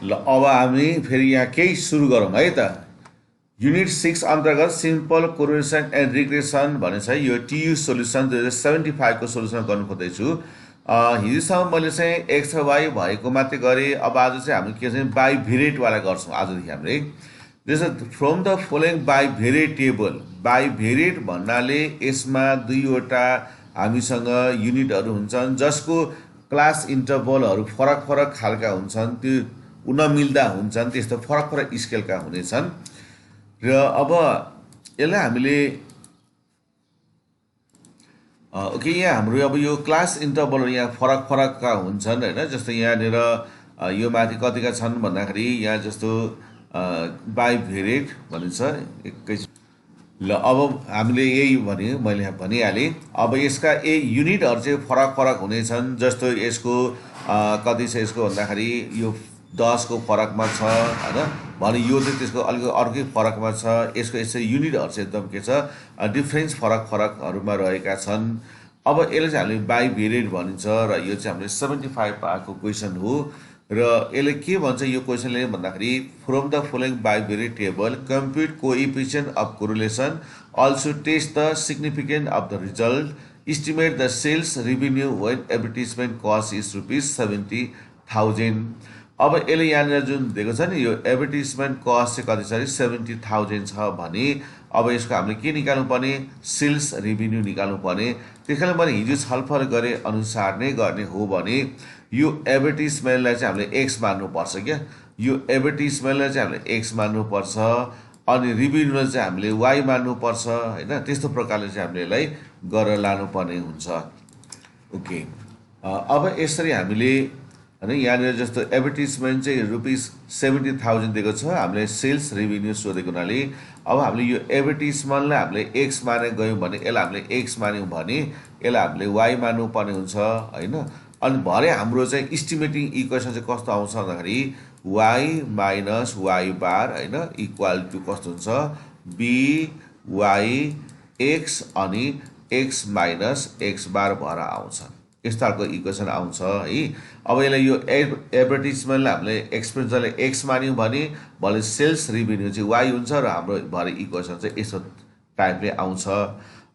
ल अब हामी फेरि यहाँ केही सुरु गरौँ है त। युनिट 6 अन्तर्गत सिम्पल कोरिलेसन एन्ड रिग्रेसन भन्ने छ। यो टियु सोल्युसन 2075 को सोल्युसन गर्नु खोज्दैछु। हिजोसम्म मैले चाहिँ एक्स र वाइ भएको मात्रै गरेँ। अब आज चाहिँ हामी के चाहिँ बाइभेरिएटवाला गर्छौँ आजदेखि हामीले। जस्तो from the following bivariate table. बाइभेरिएट भन्नाले यसमा दुईवटा हामीसँग युनिटहरू हुन्छन् जसको क्लास इन्टरभलहरू फरक फरक खालका हुन्छन्, त्यो नमिल्दा हुन्छन्, त्यस्तो फरक फरक स्केलका हुनेछन्। र अब यसलाई हामीले ओके, यहाँ हाम्रो अब यो क्लास इन्टरभलहरू यहाँ फरक फरकका हुन्छन् होइन। जस्तो यहाँनिर यो माथि कतिका छन् भन्दाखेरि यहाँ जस्तो बाइभेरिएट भनिन्छ एकैछिन। ल अब हामीले यही मैले भनिहालेँ। अब यसका युनिटहरू चाहिँ फरक फरक हुनेछन्। जस्तो यसको कति छ यसको भन्दाखेरि यो 10 को फरकमा छ होइन, भने यो चाहिँ त्यसको अलिकति अर्कै फरकमा छ। यसको यसै युनिटहरू चाहिँ एकदम के छ डिफ्रेन्स फरक फरकहरूमा रहेका छन्। अब यसलाई चाहिँ हामीले बाइभेरिएट भनिन्छ र यो चाहिँ हामीले 75 पाएको क्वेसन हो। र यसले के भन्छ यो क्वेसनले भन्दाखेरि from the following bivariate table compute coefficient of correlation, also test the significant of the result, estimate the sales revenue when advertisement cost is ₹70,000। अब यसले यहाँनिर जुन दिएको छ नि यो एडभर्टिजमेन्ट कस्ट चाहिँ कति छ अरे 70,000 छ भने अब यसको हामीले के निकाल्नु पर्ने, सेल्स रेभिन्यू निकाल्नु पर्ने। त्यस कारण मैले हिजो छलफल गरे अनुसार नै गर्ने हो भने यो एडभर्टिजमेन्टलाई चाहिँ हामीले एक्स मान्नुपर्छ क्या। यो एडभर्टिजमेन्टलाई चाहिँ हामीले एक्स मान्नुपर्छ अनि रेभिन्यूलाई चाहिँ हामीले वाइ मान्नुपर्छ होइन। त्यस्तो प्रकारले चाहिँ हामीले यसलाई गरेर लानुपर्ने हुन्छ। ओके, अब यसरी हामीले होइन यहाँनिर जस्तो एडभर्टिजमेन्ट चाहिँ ₹70,000 दिएको छ, हामीले सेल्स रेभिन्यू सोधेको हुनाले अब हामीले यो एडभर्टिजमेन्टलाई हामीले एक्स माने गयौँ भने यसलाई हामीले एक्स मान्यौँ भने यसलाई हामीले वाइ मान्नुपर्ने हुन्छ होइन। अनि भरे हाम्रो चाहिँ इस्टिमेटिङ इक्वेसन चाहिँ कस्तो आउँछ भन्दाखेरि वाइ माइनस वाइ बार होइन इक्वल टु कस्तो हुन्छ बी वाइ एक्स अनि एक्स माइनस एक्स बार भएर आउँछ। यस्तो खालको इक्वेसन आउँछ है। अब यसलाई यो एडभर्टिजमेन्टलाई हामीले एक्सपेन्सलाई एक्स मान्यौँ भने भले सेल्स रेभिन्यू चाहिँ वाइ हुन्छ र हाम्रो भरे इक्वेसन चाहिँ यस्तो टाइपले आउँछ।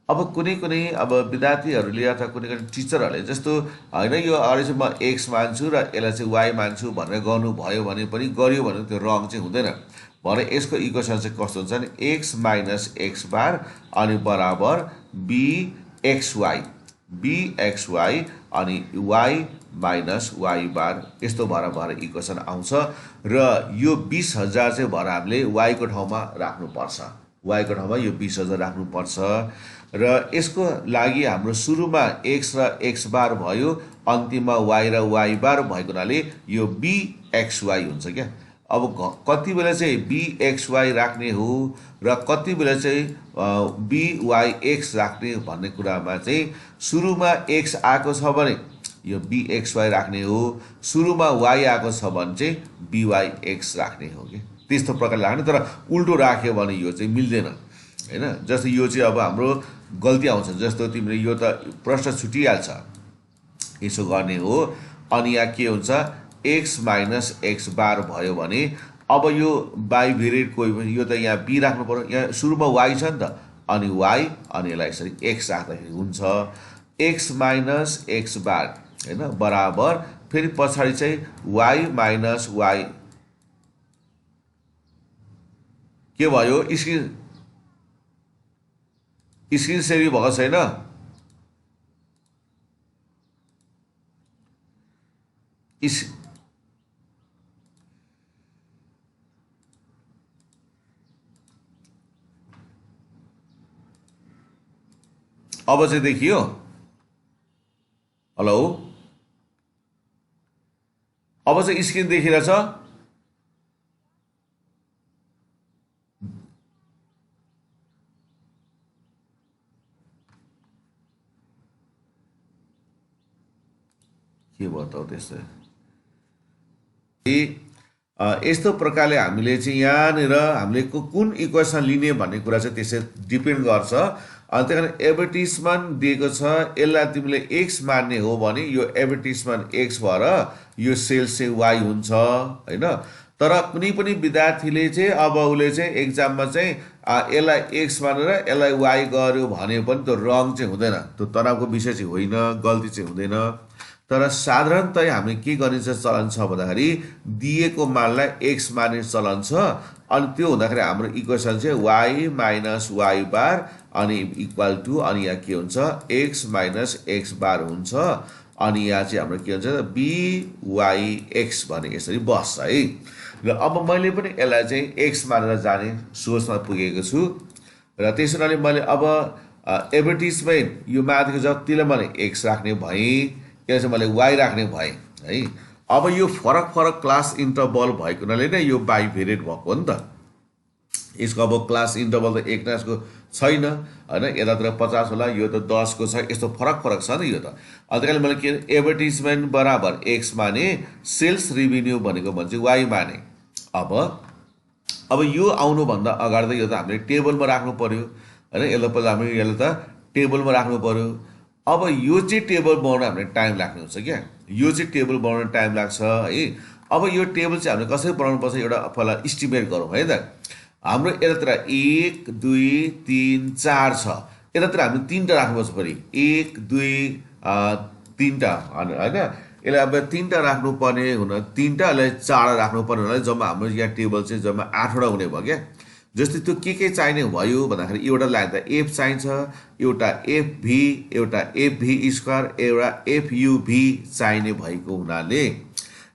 अब कुनै कुनै अब विद्यार्थीहरूले अथवा कुनै कुनै टिचरहरूले जस्तो होइन यो अगाडि चाहिँ म एक्स मान्छु र यसलाई चाहिँ वाइ मान्छु भनेर गर्नुभयो भने पनि गरियो भने त्यो रङ चाहिँ हुँदैन। भने यसको इक्वेसन चाहिँ कस्तो हुन्छ भने एक्स माइनस एक्स बार अनि बराबर बिएक्सवाई अनि वाइ माइनस वाइ बार यस्तो भएर इक्वेसन आउँछ। र यो 20,000 चाहिँ भएर हामीले वाइको ठाउँमा राख्नुपर्छ। वाइको ठाउँमा यो 20,000 राख्नुपर्छ। र यसको लागि हाम्रो सुरुमा एक्स र एक्स बार भयो, अन्तिममा वाइ र वाइ बार भएको हुनाले यो बिएक्सवाई हुन्छ क्या। अब कति बेला चाहिँ बिएक्सवाई राख्ने हो र कति बेला चाहिँ बिवाइएक्स राख्ने भन्ने कुरामा चाहिँ सुरुमा एक्स आएको छ भने यो बिएक्सवाई राख्ने हो, सुरुमा वाइ आएको छ भने चाहिँ बिवाइएक्स राख्ने हो कि त्यस्तो प्रकारले राख्ने। तर उल्टो राख्यो भने यो चाहिँ मिल्दैन होइन। जस्तो यो चाहिँ अब हाम्रो गल्ती आउँछ। जस्तो तिमीले यो त प्रश्न छुटिहाल्छ यसो गर्ने हो। अनि यहाँ के हुन्छ एक्स माइनस एक्स बार भयो भने अब यो बाइभेरिएट कोही यो त यहाँ बी राख्नु पर्यो, यहाँ सुरुमा वाइ छ नि त अनि वाइ अनि यसलाई यसरी एक्स राख्दाखेरि हुन्छ एक्स माइनस एक्स बार होइन बराबर फेरि पछाडि चाहिँ वाइ माइनस वाइ के भयो स्क्रिन सेयरिङ भएको छैन। अब चाहिँ देखियो हेलो, अब चाहिँ स्क्रिन देखिरहेछ। के भयो त त्यस्तो यस्तो प्रकारले हामीले चाहिँ यहाँनिर हामीले कुन इक्वेसन लिने भन्ने कुरा चाहिँ त्यसै डिपेन्ड गर्छ। अनि त्यही कारण एडभर्टिजमेन्ट दिएको छ, यसलाई तिमीले एक्स मान्ने हो भने यो एडभर्टिजमेन्ट एक्स भएर यो सेल्स चाहिँ वाइ हुन्छ होइन। तर कुनै पनि विद्यार्थीले चाहिँ अब उसले चाहिँ एक्जाममा चाहिँ यसलाई एक्स मानेर यसलाई वाइ गर्यो भने पनि त्यो रङ चाहिँ हुँदैन, त्यो तनावको विषय चाहिँ होइन, गल्ती चाहिँ हुँदैन। तर साधारणतया हामीले के गर्ने चाहिँ चलन छ भन्दाखेरि दिएको मानलाई एक्स मान्ने चलन छ। अनि त्यो हुँदाखेरि हाम्रो इक्वेसन चाहिँ वाइ माइनस वाइ बार अनि इक्वल टु अनि यहाँ के हुन्छ एक्स माइनस एक्स बार हुन्छ। अनि यहाँ चाहिँ हाम्रो के हुन्छ बिवाइएक्स भने यसरी बस्छ है। र अब मैले पनि यसलाई चाहिँ एक्स मानेर जाने सोचमा पुगेको छु। र त्यसो हुनाले मैले अब एडभर्टिजमेन्ट यो माथिको जतिलाई मैले एक्स राख्ने भएँ, यसलाई चाहिँ मैले वाइ राख्ने भएँ है। अब यो फरक फरक क्लास इन्टरभल भएको हुनाले नै यो बाइभेरिएट भएको हो नि त। यसको अब क्लास इन्टरभल त एक नासको छैन होइन, यतातिर 50 होला, यो त 10 को छ, यस्तो फरक फरक छ नि यो त। अन्त मैले के एडभर्टिजमेन्ट बराबर एक्स माने, सेल्स रेभिन्यू भनेको भन्छ वाइ माने। अब यो आउनुभन्दा अगाडि त यो त हामीले टेबलमा राख्नु पर्यो होइन, यसलाई पहिला हामीले यसलाई त टेबलमा राख्नु पर्यो। अब यो चाहिँ टेबल बनाउन हामीले टाइम लाग्ने हुन्छ क्या, यो चाहिँ टेबल बनाउन टाइम लाग्छ है। अब यो टेबल चाहिँ हामीले कसरी बनाउनु पर्छ एउटा पहिला इस्टिमेट गरौँ है त। हाम्रो यतातिर 1 2 3 4 छ, यतातिर हामीले 3टा राख्नुपर्छ फेरि 1 2 3टा होइन। यसलाई अब 3टा राख्नुपर्ने हुन 3टा, यसलाई 4 राख्नुपर्ने हुनाले जम्मा हाम्रो यहाँ टेबल चाहिँ जम्मा 8वटा हुने भयो क्या। जस्तै त्यो के चाहिने भयो भन्दाखेरि एउटा लाइन त एफ चाहिन्छ, एउटा एफभी, एउटा एफभी स्क्वायर, एउटा एफयुभी चाहिने भएको हुनाले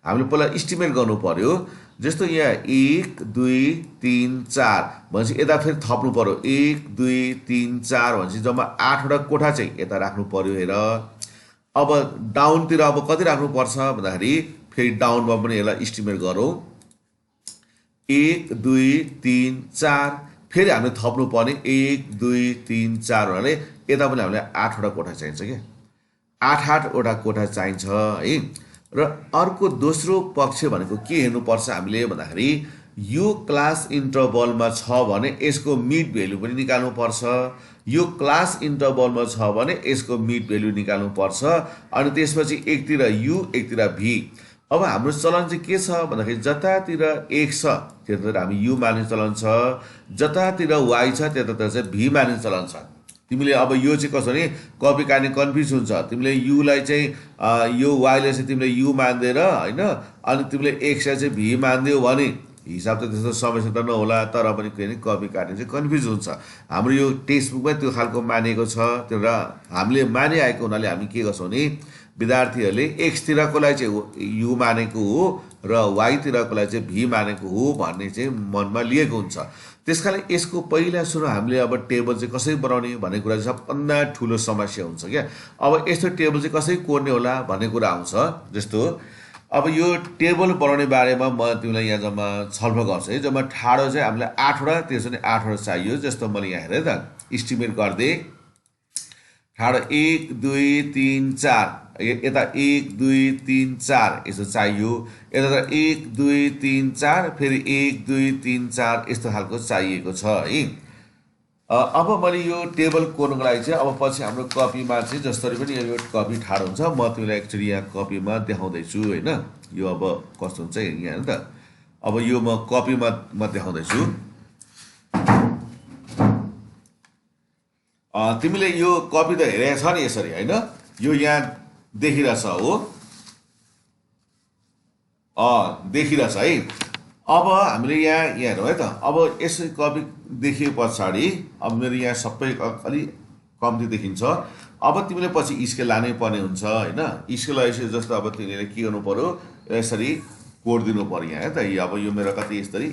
हामीले पहिला इस्टिमेट गर्नु पर्यो। जस्तो यहाँ 1 2 3 4 भनेपछि यता फेरि थप्नु पर्यो 1 2 3 4 भनेपछि जम्मा 8वटा कोठा चाहिँ यता राख्नु पर्यो हेर। अब डाउनतिर अब कति राख्नुपर्छ भन्दाखेरि फेरि डाउनमा पनि यसलाई इस्टिमेट गरौँ 1 2 3 4, फेरि हामीले थप्नु पर्ने 1 2 3 4 हुनाले यता पनि हामीले 8वटा कोठा चाहिन्छ क्या, 8वटा कोठा चाहिन्छ है। र अर्को दोस्रो पक्ष भनेको के हेर्नुपर्छ हामीले भन्दाखेरि यो क्लास इन्टरभलमा छ भने यसको मिड भ्यालु पनि निकाल्नुपर्छ, यो क्लास इन्टरभलमा छ भने यसको मिड भ्यालु निकाल्नुपर्छ। अनि त्यसपछि एकतिर यु एकतिर भी। अब हाम्रो चलन चाहिँ के छ भन्दाखेरि जतातिर एक्स छ त्यतातिर हामी यु मान्ने चलन छ, जतातिर वाइ छ त्यतातिर चाहिँ भी मान्ने चलन छ। तिमीले अब यो चाहिँ कसो भने कपी काट्ने कन्फ्युज हुन्छ, तिमीले युलाई चाहिँ यो वाइलाई चाहिँ तिमीले यु मान्दैन होइन, अनि तिमीले एक्सलाई चाहिँ भी मान्दियौ भने हिसाब त त्यस्तो समस्या त नहोला, तर पनि के भने कपी काट्ने चाहिँ कन्फ्युज हुन्छ। हाम्रो यो टेक्स्ट बुकमै त्यो खालको मानेको छ, त्यो र हामीले मानिआएको हुनाले हामी के गर्छौँ भने विद्यार्थीहरूले एक्सतिरकोलाई चाहिँ यु मानेको हो र वाइतिरकोलाई चाहिँ भी मानेको हो भन्ने चाहिँ मनमा लिएको हुन्छ। त्यस कारण यसको पहिला सुरु हामीले अब टेबल चाहिँ कसरी बनाउने भन्ने कुरा चाहिँ सबभन्दा ठुलो समस्या हुन्छ क्या। अब यस्तो टेबल चाहिँ कसरी कोर्ने होला भन्ने कुरा आउँछ। जस्तो अब यो टेबल बनाउने बारेमा म तिमीलाई यहाँ जम्मा छलफल गर्छु है। जम्मा ठाडो चाहिँ हामीलाई 8वटा, त्यसो भने 8वटा चाहियो। जस्तो मैले यहाँ हेरेँ त इस्टिमेट गरिदिएँ, ठाडो 1 2 3 4, यता 1 2 3 4 यसो चाहियो, यता 1 2 3 4 फेरि 1 2 3 4 यस्तो खालको चाहिएको छ है। अब मैले यो टेबल कोर्नुको लागि चाहिँ अब पछि हाम्रो कपीमा चाहिँ जसरी पनि यो कपी ठाडो हुन्छ, म तिमीलाई एक्चुअली यहाँ कपीमा देखाउँदैछु होइन। यो अब कस्तो हुन्छ यहाँ त, अब यो म कपीमा देखाउँदैछु। तिमीले यो कपी त हेरेको छ नि यसरी होइन, यो यहाँ देखिरहेछ हो, देखिरहेछ है। अब हामीले यहाँ हेरौँ है त। अब यसरी कपी देखिए पछाडि अब मेरो यहाँ सबै अलि कम्ती देखिन्छ। अब तिमीले पछि स्केल लानै पर्ने हुन्छ होइन। स्केल लगाएपछि जस्तो अब तिमीले के गर्नु पर्यो, यसरी कोरिदिनु पर्यो यहाँ है त। अब यो मेरो कति यसरी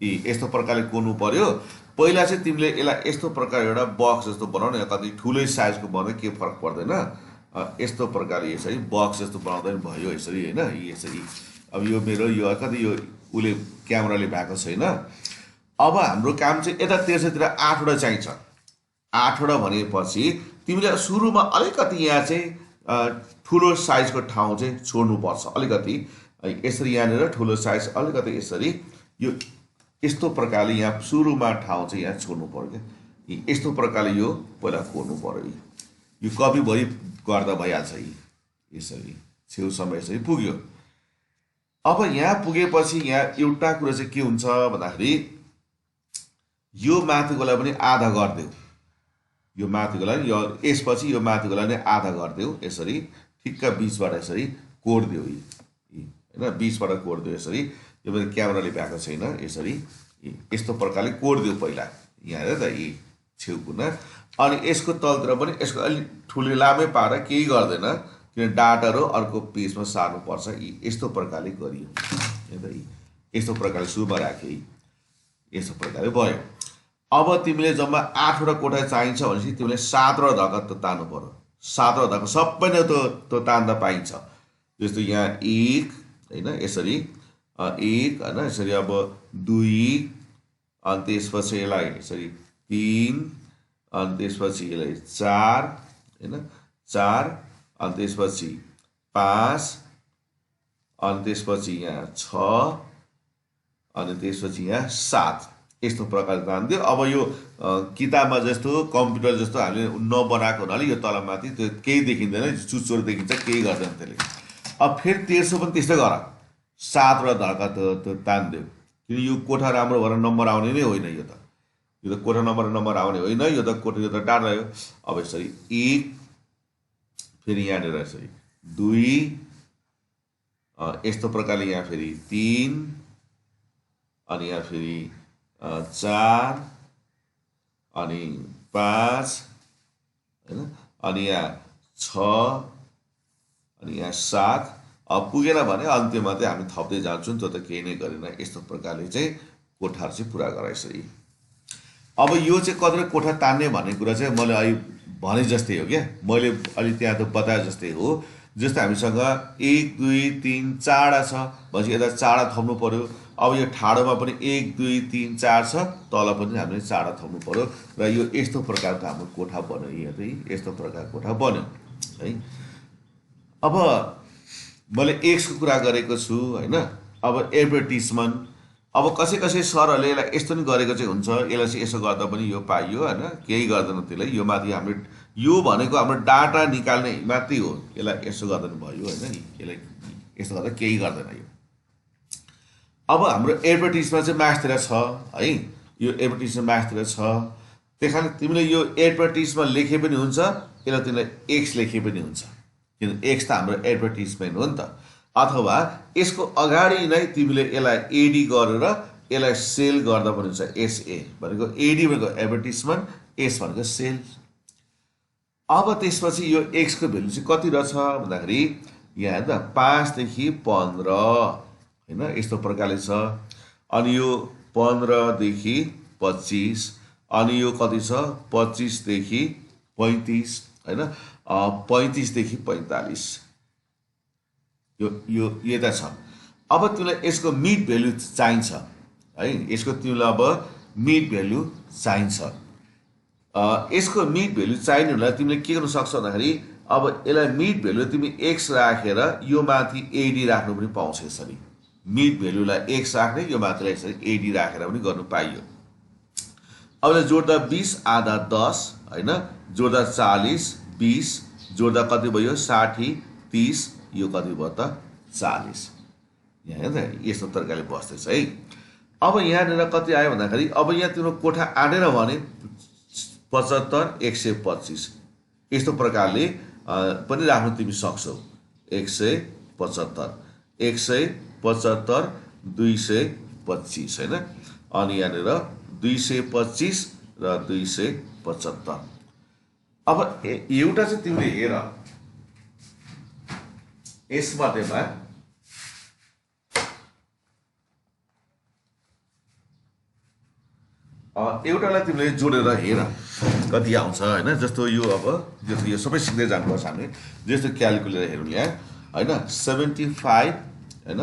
यस्तो प्रकारले कोर्नु पर्यो। पहिला चाहिँ तिमीले यसलाई यस्तो प्रकार एउटा बक्स जस्तो बनाउनु, कति ठुलै साइजको बनाउँदा के फरक पर्दैन, यस्तो प्रकारले यसरी बक्स जस्तो बनाउँदा पनि भयो यसरी होइन, यसरी। अब यो मेरो यो कति यो उसले क्यामेराले भएको छैन। अब हाम्रो काम चाहिँ यता तेर्सोतिर 8वटा चाहिन्छ। 8वटा भनेपछि तिमीले सुरुमा अलिकति यहाँ चाहिँ ठुलो साइजको ठाउँ चाहिँ छोड्नुपर्छ अलिकति, यसरी यहाँनिर ठुलो साइज अलिकति यसरी यो यस्तो प्रकारले यहाँ सुरुमा ठाउँ चाहिँ यहाँ छोड्नु पर्यो क्या। यस्तो प्रकारले यो पहिला कोर्नु पर्यो। यो कपीभरि गर्दा भइहाल्छ। यसरी छेउसम्म यसरी पुग्यो। अब यहाँ पुगेपछि यहाँ एउटा कुरा चाहिँ के हुन्छ भन्दाखेरि यो माथिकोलाई पनि आधा गरिदेऊ। यो माथिकोलाई यो यसपछि यो माथिकोलाई नै आधा गरिदेऊ। यसरी ठिक्क बिचबाट यसरी कोर्दियो होइन, बिचबाट कोर्दियो यसरी। यो पनि क्यामेराले भ्याएको छैन। यसरी यस्तो प्रकारले कोर्दियो पहिला। यहाँ हेर त यी छेउ कुना। अनि यसको तलतिर पनि यसको अलिक ठुलो लामै पारेर केही गर्दैन, किन डाटा र अर्को पेजमा सार्नुपर्छ। यस्तो प्रकारले गरियो। यस्तो प्रकारले सुरुमा राखे। यस्तो प्रकारले भयो। अब तिमीले जम्मा 8वटा कोठा चाहिन्छ भनेपछि तिमीले 7वटा धक्का त तान्नु पर्यो। 7वटा धक्का सबै नै त्यो तान्दा पाइन्छ। जस्तो यहाँ 1 होइन, यसरी 1 होइन, यसरी अब 2 अनि त्यसपछि यसलाई यसरी 3 अनि त्यसपछि यसलाई 4 होइन, 4 अनि त्यसपछि 5 अनि त्यसपछि यहाँ 6 अनि त्यसपछि यहाँ 7 यस्तो प्रकारले तान्दियो। अब यो किताबमा जस्तो कम्प्युटर जस्तो हामीले नबनाएको हुनाले यो तलमाथि त्यो केही देखिँदैन, चुचोर देखिन्छ, केही गर्दैन त्यसले। अब फेरि तेर्सो पनि त्यस्तै गर। 7वटा धक्का त्यो तान्दियो। किन यो कोठा राम्रो भएर नम्बर आउने नै होइन। यो त कोठा नम्बर आउने होइन। यो त कोठा, यो त डाटा हो। अब यसरी 1 फेरि यहाँनिर यसरी 2 यस्तो प्रकारले यहाँ फेरि 3 अनि यहाँ फेरि 4 अनि 5 होइन, अनि यहाँ 6 अनि यहाँ 7। अब पुगेन भने अन्त्यमा चाहिँ हामी थप्दै जान्छौँ। त्यो त केही नै गरेन। यस्तो प्रकारले चाहिँ कोठाहरू चाहिँ पुरा गराइसके। अब यो चाहिँ कतिवटा कोठा तान्ने भन्ने कुरा चाहिँ मैले अहिले भने जस्तै हो क्या। मैले अलि त्यहाँ त बताए जस्तै हो। जस्तै हामीसँग 1 2 3 4 छ भनेपछि यता 4 थप्नु पर्यो। अब यो ठाडोमा पनि 1 2 3 4 छ, तल पनि हामीले 4 थप्नु पर्यो। र यो यस्तो प्रकारको हाम्रो कोठा बन्यो। यहाँ चाहिँ यस्तो प्रकारको कोठा बन्यो है। अब मैले एक्सको कुरा गरेको छु होइन। अब एडभर्टिजमेन्ट, अब कसै सरहरूले यसलाई यस्तो नि गरेको चाहिँ हुन्छ। यसलाई चाहिँ यसो गर्दा पनि यो पाइयो होइन, केही गर्दैन त्यसलाई। यो माथि हाम्रो यो भनेको हाम्रो डाटा निकाल्ने मात्रै हो। यसलाई यसो गर्दा पनि भयो होइन। यसलाई यस्तो गर्दा केही गर्दैन यो। अब हाम्रो एडभर्टिजमा चाहिँ मास्तिर छ है। यो एडभर्टिजमा मास्तिर छ। त्यही कारण तिमीले यो एडभर्टिजमा लेखे पनि हुन्छ, यसलाई तिमीलाई एक्स लेखे पनि हुन्छ। किन एक्स त हाम्रो एडभर्टिजमेन्ट हो नि त। अथवा यसको अगाडि नै तिमीले यसलाई एडी गरेर यसलाई सेल गर्दा पनि हुन्छ। एसए भनेको एडी भनेको एडभर्टिजमेन्ट, एस भनेको सेल। अब त्यसपछि यो एक्सको भ्यालु चाहिँ कति रहेछ भन्दाखेरि यहाँ हेर्दा 5 देखि 15 होइन, यस्तो प्रकारले छ। अनि यो 15 देखि 25 अनि यो कति छ 25 देखि 35 होइन, 35 देखि 45 यो यता छ। अब तिमीलाई यसको मिड भ्यालु चाहिन्छ है। यसको तिमीलाई अब मिड भ्यालु चाहिन्छ। यसको मिड भ्यालु चाहिनेलाई तिमीले के गर्न सक्छौ भन्दाखेरि अब यसलाई मिड भ्यालु तिमी एक्स राखेर यो माथि एडी राख्नु पनि पाउँछ। यसरी मिड भ्यालुलाई एक्स राख्ने, यो माथिलाई यसरी एडी राखेर पनि गर्नु पाइयो। अब जोड्दा 20 आधा 10 होइन, जोड्दा 40 20 जोड्दा कति भयो 60 30 यो कति भयो त 40। यहाँ हेर्दा यस्तो तरिकाले बस्दैछ है। अब यहाँनिर कति आयो भन्दाखेरि अब यहाँ तिम्रो कोठा आँटेन भने 75 125 यस्तो प्रकारले पनि राख्नु तिमी सक्छौ। 175 175 225 होइन, अनि यहाँनिर 225 र 275। अब एउटा चाहिँ तिमीले हेर यसमध्येमा एउटालाई तिमीले जोडेर हेर कति आउँछ होइन। जस्तो यो अब जस्तो यो सबै सिक्दै जानुपर्छ हामीले। जस्तो क्यालकुलेटर हेरौँ यहाँ होइन, 75 होइन,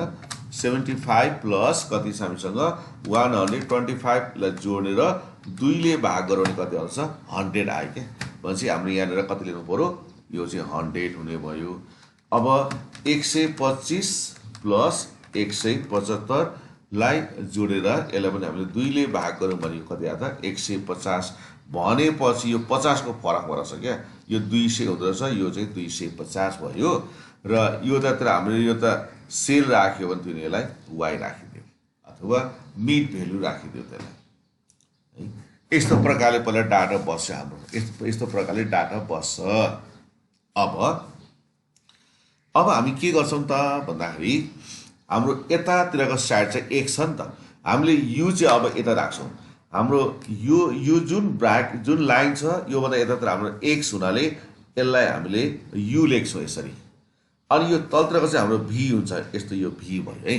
75 प्लस कति छ हामीसँग 125 लाई जोडेर 2 ले भाग गरौँ भने कति आउँछ 100 आयो क्या। भनेपछि हाम्रो यहाँनिर कति लिनु पर्यो, यो चाहिँ 100 हुने भयो। अब 125 प्लस 175 लाई जोडेर यसलाई पनि हामीले 2 ले भाग गरौँ भने कति आयो त 150 भनेपछि यो 50 को फरकमा रहेछ क्या। यो 200 हुँदो रहेछ, यो चाहिँ 250 भयो। र यो त हामीले यो त सेल राख्यो भने तिमीले यसलाई y राखिदियो अथवा मिड भ्यालु राखिदियो त्यसलाई है। यस्तो प्रकारले पहिला डाटा बस्छ हाम्रो, यस्तो प्रकारले डाटा बस्छ। अब हामी के गर्छौँ त भन्दाखेरि हाम्रो यतातिरको साइड चाहिँ x छ नि त, हामीले u चाहिँ अब यता राख्छौँ। हाम्रो यो जुन लाइन छ योभन्दा यतातिर हाम्रो x हुनाले यसलाई हामीले u लेख्छौँ यसरी। अनि यो तलतिरको चाहिँ हाम्रो v हुन्छ, यस्तो यो v भयो है।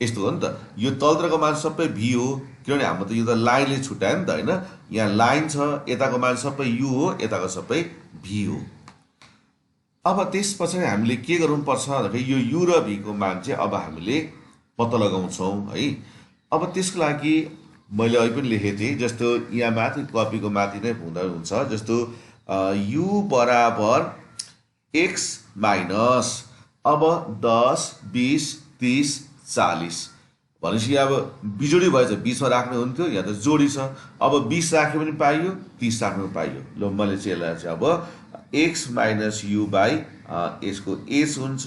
यस्तो हो नि त, यो तलतिरको मान सबै v हो, किनभने हाम्रो त यो त लाइनले छुट्यायो नि त होइन। यहाँ लाइन छ, यताको मान सबै u हो, यताको सबै v हो। अब त्यस पछाडि हामीले के गर्नुपर्छ भन्दाखेरि यो u र v को मान चाहिँ अब हामीले पत्ता लगाउँछौँ है। अब त्यसको लागि मैले अहिले पनि लेखेको थिएँ, जस्तो यहाँ माथि कपीको माथि नै हुँदा हुन्छ, जस्तो u बराबर x माइनस अब 10, 20, 30, 40 भनेपछि अब बिजोडी भएछ, 20मा राख्ने हुन्थ्यो, यहाँ त जोडी छ। अब 20 राख्यो भने पाइयो, 30 राख्नु पाइयो। ल मैले चाहिँ यसलाई चाहिँ अब x माइनस u बाई यसको h हुन्छ,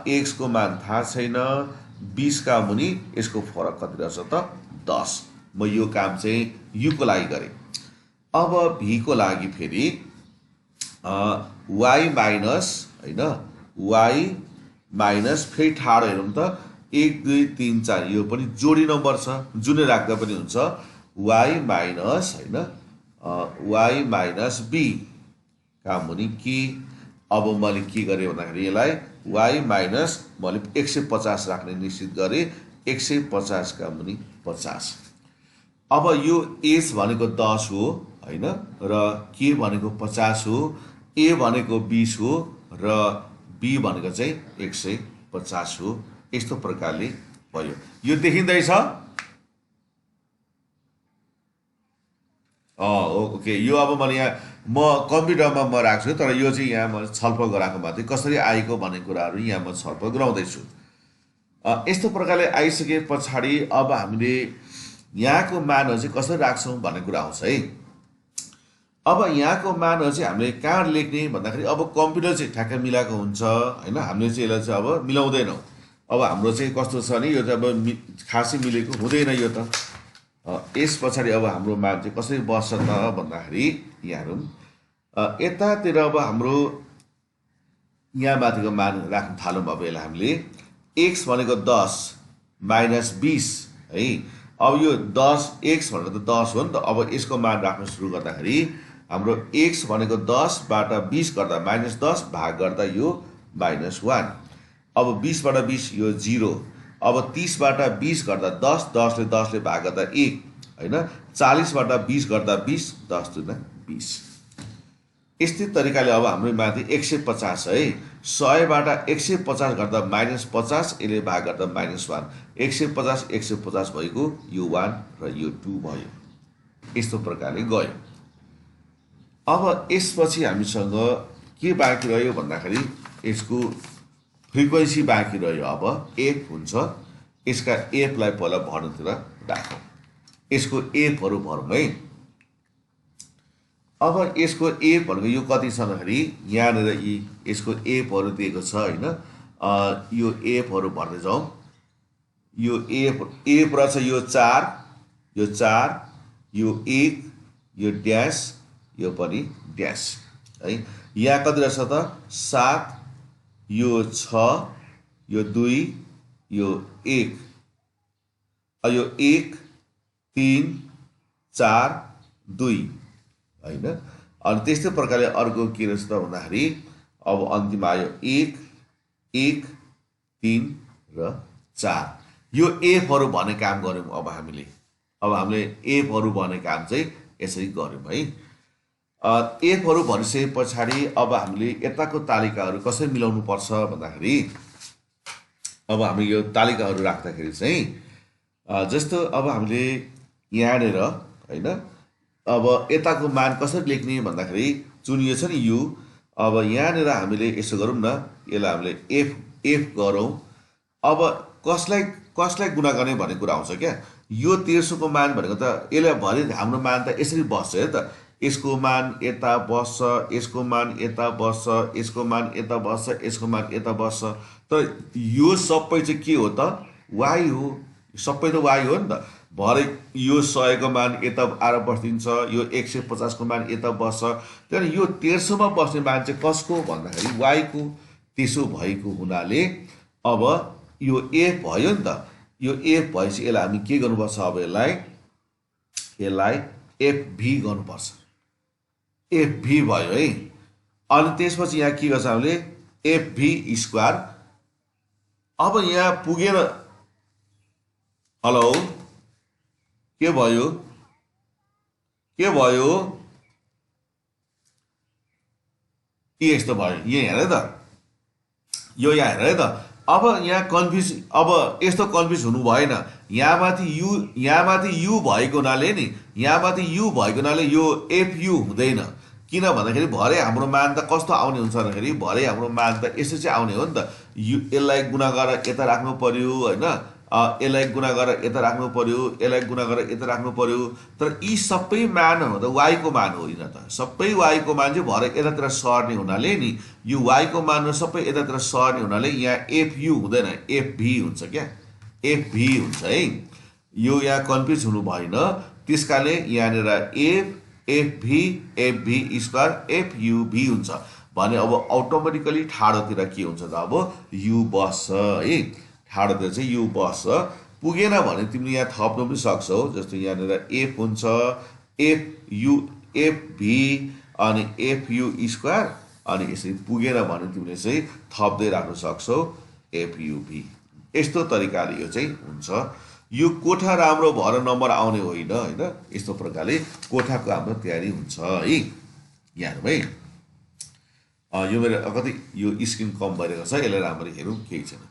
x को मान थाहा छैन, 20 का मुनि यसको फरक कति रहेछ त 10। म यो काम चाहिँ u को लागि गरेँ। अब v को लागि फेरि y माइनस होइन, y माइनस फेरि ठाडो हेरौँ त 1, 2, 3, 4 यो पनि जोडी नम्बर छ, जुनै राख्दा पनि हुन्छ। y माइनस होइन y माइनस b का मुनि के। अब मैले के गरेँ भन्दाखेरि यसलाई y माइनस मैले 150 राख्ने निश्चित गरेँ, 150 का मुनि 50। अब यो h भनेको 10 हो होइन, र k भनेको 50 हो, a भनेको 20 हो र b भनेको चाहिँ 150 हो। यस्तो प्रकारले भयो। यो देखिँदैछ? ओके। यो अब मैले यहाँ म कम्प्युटरमा म राख्छु, तर यो चाहिँ यहाँ म छलफल गराएको मात्रै, कसरी आएको भन्ने कुराहरू यहाँ म छलफल गराउँदैछु। यस्तो प्रकारले आइसके पछाडि अब हामीले यहाँको मानहरू चाहिँ कसरी राख्छौँ भन्ने कुरा आउँछ है। अब यहाँको मानहरू चाहिँ हामीले कहाँ लेख्ने भन्दाखेरि अब कम्प्युटर चाहिँ ठ्याक्कै मिलाएको हुन्छ होइन, हामीले चाहिँ यसलाई चाहिँ अब मिलाउँदैनौँ। अब हाम्रो चाहिँ कस्तो छ भने यो चाहिँ अब खासै मिलेको हुँदैन यो त। यस पछाडि अब हाम्रो मान चाहिँ कसरी बस्छ त भन्दाखेरि यहाँहरू यतातिर अब हाम्रो यहाँ माथिको मान राख्न थालौँ। अब यसलाई हामीले x भनेको 10 माइनस 20 है। अब यो 10 x भनेको त 10 हो नि त। अब यसको मान राख्न सुरु गर्दाखेरि हाम्रो x भनेको 10 बाट 20 गर्दा माइनस 10 भाग गर्दा यो माइनस 1। अब 20 बाट 20 यो 0। अब 30 बाट 20 गर्दा 10, 10 ले भाग गर्दा 1 होइन। 40 बाट 20 गर्दा 20, 10 दुना 20। यस्तै तरिकाले अब हाम्रो माथि 150 है। 100 बाट 150 गर्दा माइनस 50, यसले भाग गर्दा माइनस 1। 150, 150 भएको यो 1 र यो 2 भयो। यस्तो प्रकारले गयो। अब यसपछि हामीसँग के बाँकी रह्यो भन्दाखेरि यसको फ्रिक्वेन्सी बाँकी रह्यो। अब एफ हुन्छ, यसका एफलाई पहिला भर्नुतिर राखौँ। यसको एफहरू भरौँ है। अब यसको एफ भनेको यो कति छ भन्दाखेरि यहाँनिर यसको एफहरू दिएको छ होइन। यो एफहरू भर्दै जाउँ। यो एफ रहेछ यो 4, यो 4, यो 1, यो ड्यास, यो पनि ड्यास है। यहाँ कति रहेछ त 7, यो 6, यो 2, यो 1, यो 1, 3, 4, 2 होइन। अनि त्यस्तै प्रकारले अर्को के रहेछ त भन्दाखेरि अब अन्तिम आयो 1, 1, 3 र 4। यो एफहरू भन्ने काम गऱ्यौँ। अब हामीले एफहरू भन्ने काम चाहिँ यसरी गऱ्यौँ है। एफहरू भनिसके पछाडि अब हामीले यताको तालिकाहरू कसरी मिलाउनु पर्छ भन्दाखेरि अब हामी यो तालिकाहरू राख्दाखेरि चाहिँ जस्तो अब हामीले यहाँनिर होइन अब यताको मान कसरी लेख्ने भन्दाखेरि जुन यो छ नि यु, अब यहाँनिर हामीले यसो गरौँ न, यसलाई हामीले एफ गरौँ। अब कसलाई गुणा गर्ने भन्ने कुरा आउँछ क्या। यो 1300 को मान भनेको त यसले भरि हाम्रो मान त यसरी बस्छ है त। यसको मान यता बस्छ, यसको मान यता बस्छ, यसको मान यता बस्छ, यसको मान यता बस्छ। तर यो सबै चाहिँ के हो त? y हो। सबै त y हो नि त। भरे यो 100 को मान यता आएर बस्दिन्छ, यो 150 को मान यता बस्छ। तर यो 1300 मा बस्ने मान चाहिँ कसको भन्दाखेरि y को। त्यसो भएको हुनाले अब यो f भयो नि त। यो f भएपछि यसलाई हामी के गर्नुपर्छ? अब यसलाई fv गर्नुपर्छ। fv भयो है। अनि त्यसपछि यहाँ के गर्छ हामीले? fv square. अब यहाँ पुगेर हेलो के भयो? यस्तो भयो। यहाँ हेर त, यो यहाँ हेर है त। अब यहाँ कन्फ्युज, अब यस्तो कन्फ्युज हुनु भएन। यहाँ माथि यु भएको हुनाले नि, यहाँ माथि यु भएको हुनाले यो एफयु हुँदैन। किन भन्दाखेरि भरे हाम्रो मान त कस्तो आउने हुन्छ भन्दाखेरि भरे हाम्रो मान त यसो चाहिँ आउने हो नि त। यसलाई गुणा गरेर यता राख्नु पर्यो होइन, यसलाई गुणा गरेर यता राख्नु पर्यो, यसलाई गुणा गरेर यता राख्नु पर्यो। तर यी सबै मानहरू त y को मान होइन त। सबै y को मान चाहिँ भरे यतातिर सर्ने हुनाले नि, यो y को मान सबै यतातिर सर्ने हुनाले यहाँ fu हुँदैन, fv हुन्छ क्या। fv हुन्छ है। यो यहाँ कन्फ्युज हुनु भएन। त्यसकारणले यहाँनिर fv स्क्वायर fuv हुन्छ भने अब अटोमेटिकली ठाडोतिर के हुन्छ त? अब u बस्छ है। ठाडोतिर चाहिँ u बस्छ। पुगेन भने तिमीले यहाँ थप्नु पनि सक्छौ। जस्तो यहाँनिर f हुन्छ, fv अनि fu स्क्वायर, अनि यसरी पुगेन भने तिमीले चाहिँ थप्दै राख्न सक्छौ fuv। यस्तो तरिकाले यो चाहिँ हुन्छ। यो कोठा राम्रो भएर नम्बर आउने होइन होइन। यस्तो प्रकारले कोठाको हाम्रो तयारी हुन्छ है। यहाँ भाइ यो मेरो कति यो स्क्रिन कम भइरहेको छ, यसलाई राम्ररी हेरौँ, केही छैन।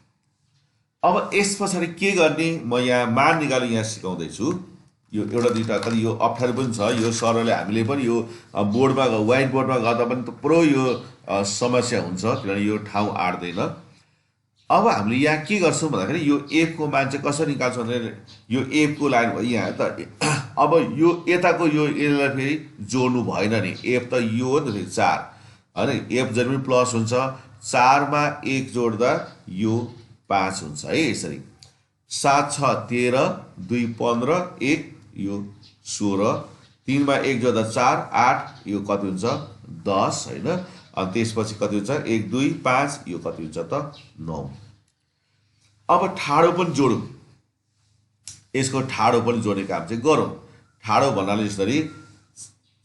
अब यस पछाडि के गर्ने? म यहाँ मान निकालेर यहाँ सिकाउँदैछु। यो एउटा दुईवटा कति यो अप्ठ्यारो पनि छ। यो सरले हामीले पनि यो बोर्डमा व्हाइट बोर्डमा गर्दा पनि थुप्रो यो समस्या हुन्छ, किनभने यो ठाउँ आँट्दैन। अब हामीले यहाँ के गर्छौँ भन्दाखेरि यो f को मान चाहिँ कसरी निकाल्छौँ भने यो f को लाइन भयो यहाँ त। अब यो यताको यो यसलाई फेरि जोड्नु भएन नि, f त यो हो नि त, 4 होइन। f जहिले पनि प्लस हुन्छ। 4 मा 1 जोड्दा यो 5 हुन्छ है। यसरी 7 6 13, 2 15, 1 यो 16, 3 मा 1 जोड्दा 4 8, यो कति हुन्छ? 10 होइन। अनि त्यसपछि कति हुन्छ? 1 2 5, यो कति हुन्छ त? 9। अब ठाडो पनि जोडौँ। यसको ठाडो पनि जोड्ने काम चाहिँ गरौँ। ठाडो भन्नाले यसरी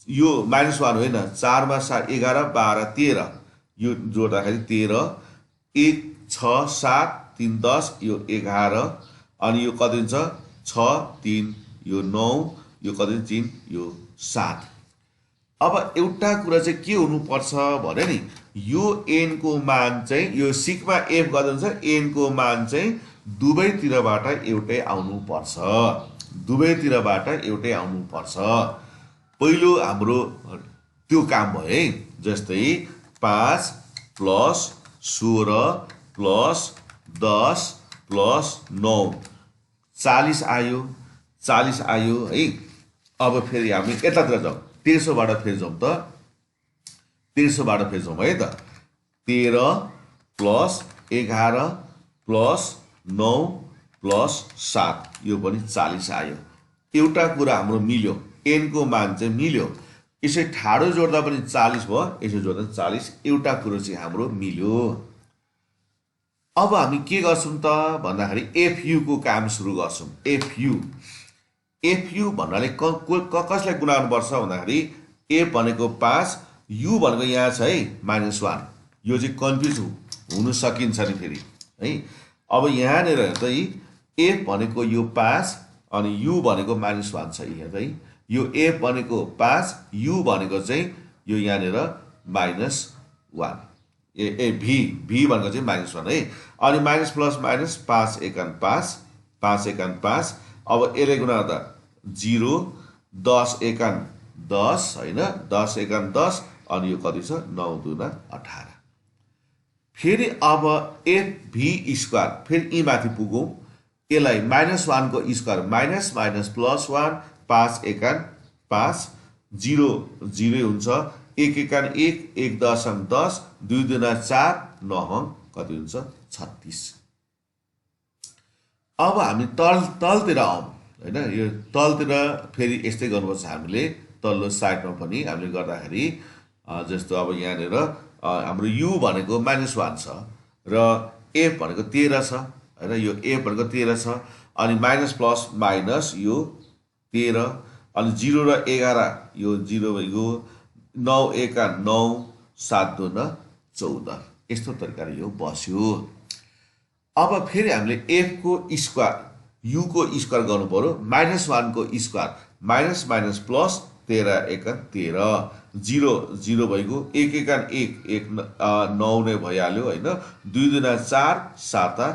यो -1 होइन, 4 मा 11 12 13, यो जोड्दाखेरि 13, 1 6 7 3 10, यो 11, अनि यो कति हुन्छ? 6 3, यो 9, यो कति? 3, यो 7। अब एउटा कुरा चाहिँ के हुनुपर्छ भने नि, यो n को मान चाहिँ यो सिग्मा f गर्दा हुन्छ, n को मान चाहिँ दुवैतिरबाट एउटै आउनुपर्छ। दुवैतिरबाट एउटै आउनुपर्छ। पहिलो हाम्रो त्यो काम भयो है। जस्तै 5 प्लस 16 प्लस 10 प्लस 9, 40 आयो। 40 आयो है। अब फेरि हामी यतातिर जाउँ, 1300बाट फेरि जाउँ त। 1300बाट फेरि जाउँ है त। 13 प्लस 11 प्लस 9 प्लस 7, यो पनि 40 आयो। एउटा कुरा हाम्रो मिल्यो, n को मान चाहिँ मिल्यो। यसै ठाडो जोड्दा पनि 40 भयो, यसो जोड्दा 40। एउटा कुरो चाहिँ हाम्रो मिल्यो। अब हामी के गर्छौँ त भन्दाखेरि एफयु को काम सुरु गर्छौँ। एफयु भन्नाले कसलाई गुणा गर्नुपर्छ भन्दाखेरि एफ भनेको 5, यु भनेको यहाँ छ है -1। यो चाहिँ कन्फ्युज हुन सकिन्छ नि फेरि है। अब यहाँनिर चाहिँ एफ भनेको यो 5 अनि यु भनेको -1 छ यहाँ चाहिँ। यो एफ भनेको 5, यु भनेको चाहिँ यो यहाँनिर -1। भी भनेको चाहिँ -1 है। अनि माइनस प्लस माइनस 5 एकान 5, 5 एकान 5। अब यसले गुणा गर्दा 0, 10 एकान 10 होइन, 10 एकान 10, अनि यो कति छ? 9 दुना 18। फेरि अब एफ भी स्क्वायर, फेरि यी माथि पुगौँ। यसलाई -1 को स्क्वायर माइनस माइनस प्लस 1 5 एकान 5 0 0 हुन्छ 1 एकान 1 1 दशम 10 2 दुना 4 9 कति हुन्छ 36। अब हामी तलतिर आउँ हैन यो तलतिर फेरि यस्तै गर्नुपर्छ हामीले तल्लो साइडमा पनि हामीले गर्दाखेरि जस्तो अब यहाँनिर हाम्रो u भनेको -1 छ र f भनेको 13 छ हैन यो f भनेको 13 छ अनि माइनस प्लस माइनस यो 13 अनि 0 र 11 यो 0 यो 9 एका 9 7 दुना 14 यस्तो तरिकाले यो बस्यो। अब फेरि हामीले f को स्क्वायर u को स्क्वायर गर्नु पर्यो -1 को स्क्वायर माइनस माइनस प्लस 13 एका 13 0 0 भएको 1 एका 1 1 9 नै भइहाल्यो हैन 2 दुना 4 7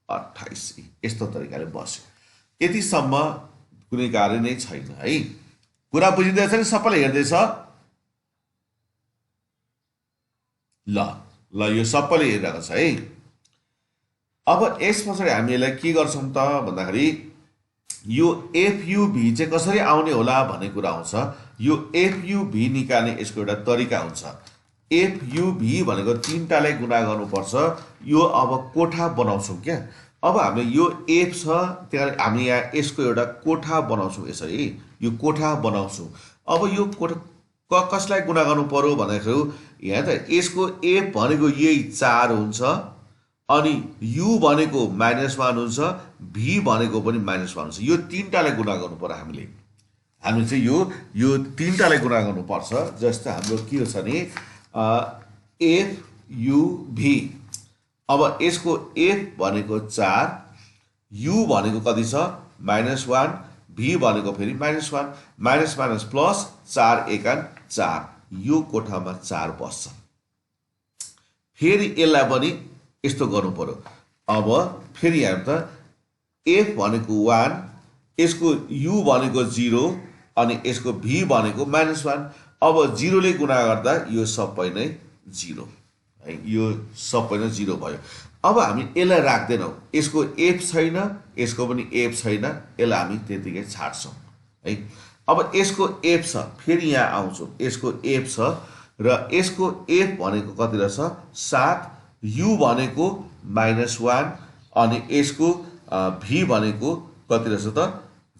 28 यस्तो तरिकाले बस्यो। यतिसम्म कुनै गाह्रो नै छैन है। कुरा बुझिँदैछ नि सबैले हेर्दैछ ल यो सबैले हेरिरहेको छ है। अब यस पछाडि हामी यसलाई के गर्छौं त भन्दाखेरि यो FUV चाहिँ कसरी आउने होला भन्ने कुरा आउँछ। यो FUV निकाल्ने यसको एउटा तरिका हुन्छ। FUV भनेको तीनटालाई गुणा गर्नुपर्छ। यो अब कोठा बनाउँछौं क्या। अब हामीले यो f छ त्यहाँ हामी यहाँ यसको एउटा कोठा बनाउँछौं यसरी यो कोठा बनाउँछौं। अब यो कोठा कसलाई गुणा गर्नु पर्यो भन्दाखेरि यहाँ त यसको f भनेको यही 4 हुन्छ अनि u भनेको -1 हुन्छ v भनेको पनि -1 हुन्छ। यो तीनटालाई गुणा गर्नु पर्यो हामीले चाहिँ यो तीनटालाई गुणा गर्नुपर्छ। जस्तो हाम्रो के छ नि FUV अब यसको f भनेको 4 u भनेको कति छ -1 v भनेको फेरि -1 माइनस माइनस प्लस 4 एकान 4 यो कोठामा 4 बस्छ। फेरि यसलाई पनि यस्तो गर्नु पर्यो। अब फेरि हेर्नु त f भनेको 1 यसको u भनेको 0 अनि यसको v भनेको -1 अब 0 ले गुणा गर्दा यो सबै नै 0 है यो सबै नै 0 भयो। अब हामी यसलाई राख्दैनौं यसको f छैन यसको पनि f छैन यसलाई हामी त्यतिकै छाड्छौं है। अब यसको f छ फेरि यहाँ आउँछौं यसको f छ र यसको f भनेको कति रहेछ 7 u भनेको -1 अनि यसको v भनेको कति रहेछ त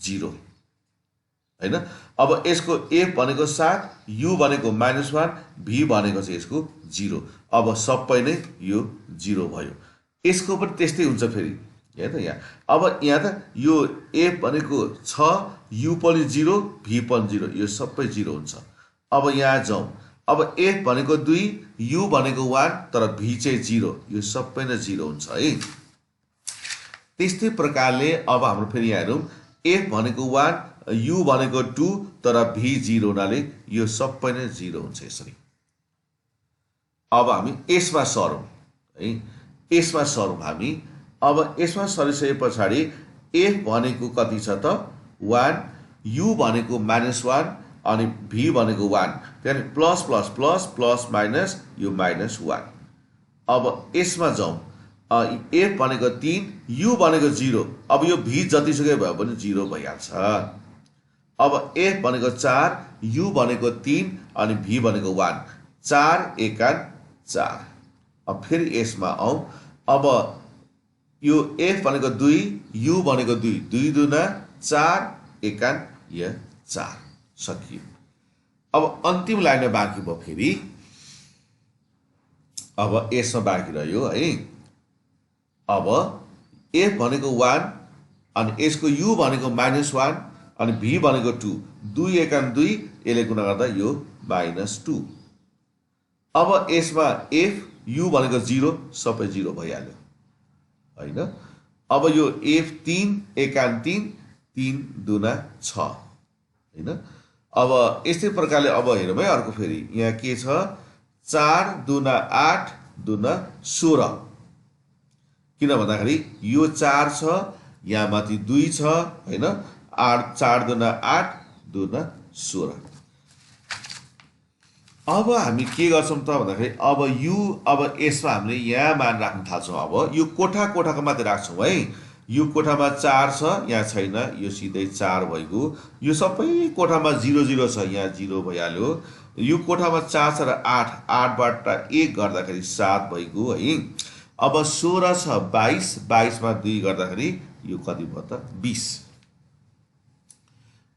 0 हैन। अब यसको f भनेको 7 u भनेको -1 v भनेको चाहिँ यसको 0 अब सबै नै यो 0 भयो। यसको पनि त्यस्तै हुन्छ फेरि है त यहाँ अब यहाँ त यो f भनेको 6 u पनि 0 v पनि 0 यो सबै 0 हुन्छ। अब यहाँ जाउँ अब f भनेको 2 u भनेको 1 तर v चाहिँ 0 यो सबै नै 0 हुन्छ है। त्यस्तै प्रकारले अब हाम्रो फेरि यहाँ हेरौँ f भनेको 1 u भनेको 2 तर v 0 हुनाले यो सबै नै 0 हुन्छ यसरी। अब हामी यसमा सरौँ है यसमा सरौँ हामी। अब यसमा सरिसके पछाडि f भनेको कति छ त 1 u भनेको -1 अनि v भनेको 1 त्यहाँदेखि plus plus plus plus minus यो -1। अब यसमा जाउँ f भनेको 3 u भनेको 0 अब यो v जतिसुकै भए पनि 0 भइहाल्छ। अब f भनेको 4 u भनेको 3 अनि v भनेको 1 4 एकान 4। अब फेरि यसमा आउँ अब यो f भनेको 2 u भनेको 2 2 दुना 4 एकान 4 सकियो। अब अन्तिम लाइन बाँकी भयो फेरि अब यसमा बाँकी रह्यो है। अब f भनेको 1 अनि यसको u भनेको -1 अनि v भनेको 2 2 एकान 2 यसले गुणा गर्दा यो -2। अब यसमा f u भनेको 0 सबै 0 भइहाल्यो हैन। अब यो f 3 एकान 3 3 दुना 6 हैन। अब यस्तै प्रकारले अब हेरौँ है अर्को फेरि यहाँ के छ 4 दुना 8 दुना 16 किन भन्दाखेरि यो 4 छ यहाँ माथि 2 छ हैन 8 4 दुना 8 दुना 16। अब हामी के गर्छौं त भन्दाखेरि अब यो अब यसमा हामीले यहाँ मान राख्न थाल्छौं। अब यो कोठा कोठाको मात्रै राख्छौं है यो कोठामा 4 छ, यहाँ छैन, यो सिधै 4 भइगयो। यो सबै कोठामा 0 0 छ, यहाँ 0 भइहाल्यो। यो कोठामा 4 छ र 8, 8 बाट 1 गर्दाखेरि 7 भइगयो है। अब 16 छ 22, 22 मा 2 गर्दाखेरि यो कति भयो त 20।